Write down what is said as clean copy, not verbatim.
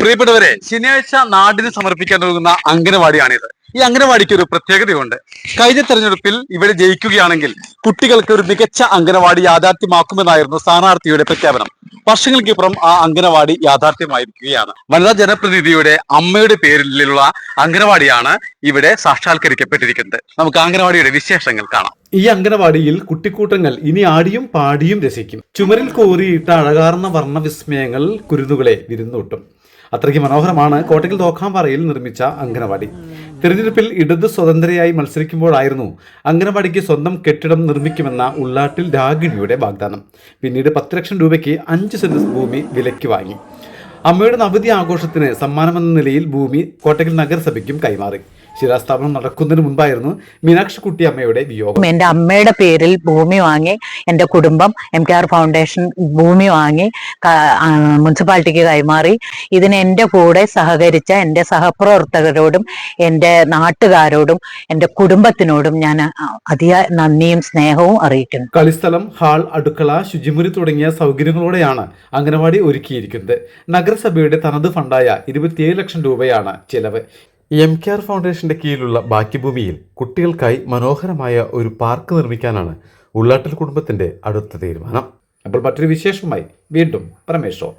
പ്രിയപ്പെട്ടവരെ, ശനിയാഴ്ച നാടിന് സമർപ്പിക്കാൻ ഒരുങ്ങുന്ന അംഗനവാടിയാണിത്. ഈ അംഗനവാടിക്ക് ഒരു പ്രത്യേകതയുണ്ട്. കഴിഞ്ഞ തെരഞ്ഞെടുപ്പിൽ ഇവിടെ ജയിക്കുകയാണെങ്കിൽ കുട്ടികൾക്ക് ഒരു മികച്ച അംഗനവാടി യാഥാർത്ഥ്യമാക്കുമെന്നായിരുന്നു സ്ഥാനാർത്ഥിയുടെ പ്രഖ്യാപനം. വർഷങ്ങൾക്കിപ്പുറം ആ അംഗനവാടി യാഥാർത്ഥ്യമായിരിക്കുകയാണ്. വനിതാ ജനപ്രതിനിധിയുടെ അമ്മയുടെ പേരിലുള്ള അംഗനവാടിയാണ് ഇവിടെ സാക്ഷാത്കരിക്കപ്പെട്ടിരിക്കുന്നത്. നമുക്ക് അംഗനവാടിയുടെ വിശേഷങ്ങൾ കാണാം. ഈ അംഗനവാടിയിൽ കുട്ടിക്കൂട്ടങ്ങൾ ഇനി ആടിയും പാടിയും രസിക്കും. ചുമരിൽ കോറിയിട്ട അഴകാർന്ന വർണ്ണവിസ്മയങ്ങൾ കുരുന്നുകളെ വിരുന്നൂട്ടും. അത്രയ്ക്ക് മനോഹരമാണ് കോട്ടക്കൽ തോക്കാംപാറയിൽ നിർമ്മിച്ച അംഗനവാടി. തിരഞ്ഞെടുപ്പിൽ ഇടത് സ്വതന്ത്രയായി മത്സരിക്കുമ്പോഴായിരുന്നു അംഗനവാടിക്ക് സ്വന്തം കെട്ടിടം നിർമ്മിക്കുമെന്ന ഉള്ളാട്ടിൽ രാഗിണിയുടെ വാഗ്ദാനം. പിന്നീട് 10 ലക്ഷം രൂപയ്ക്ക് 5 സെന്റ് ഭൂമി വിലയ്ക്ക് വാങ്ങി. അമ്മയുടെ നവതി ആഘോഷത്തിന് സമ്മാനമെന്ന നിലയിൽ ഭൂമി കോട്ടക്കൽ നഗരസഭയ്ക്കും കൈമാറി. ശിലാസ്ഥാപനം നടക്കുന്നതിന് മുൻപായിരുന്നു മീനാക്ഷി കുട്ടി അമ്മയുടെ വിയോഗം. എന്റെ അമ്മയുടെ പേരിൽ ഭൂമി വാങ്ങി എന്റെ കുടുംബം MKR ഫൗണ്ടേഷൻ ഭൂമി വാങ്ങി മുനിസിപ്പാലിറ്റിക്ക് കൈമാറി. ഇതിന് എന്റെ കൂടെ സഹകരിച്ച എന്റെ സഹപ്രവർത്തകരോടും എന്റെ നാട്ടുകാരോടും എന്റെ കുടുംബത്തിനോടും ഞാൻ അതിയായ നന്ദിയും സ്നേഹവും അറിയിക്കുന്നു. കളിസ്ഥലം, ഹാൾ, അടുക്കള, ശുചിമുറി തുടങ്ങിയ സൗകര്യങ്ങളോടെയാണ് അംഗനവാടി ഒരുക്കിയിരിക്കുന്നത്. നഗരസഭയുടെ തനത് ഫണ്ടായ 27 ലക്ഷം രൂപയാണ് ചെലവ്. MKR ഫൗണ്ടേഷന്റെ കീഴിലുള്ള ബാക്കി ഭൂമിയിൽ കുട്ടികൾക്കായി മനോഹരമായ ഒരു പാർക്ക് നിർമ്മിക്കാനാണ് ഉള്ളാട്ടിൽ കുടുംബത്തിന്റെ അടുത്ത തീരുമാനം. അപ്പോൾ മറ്റൊരു വിശേഷമായി വീണ്ടും പരമേശ്വർ.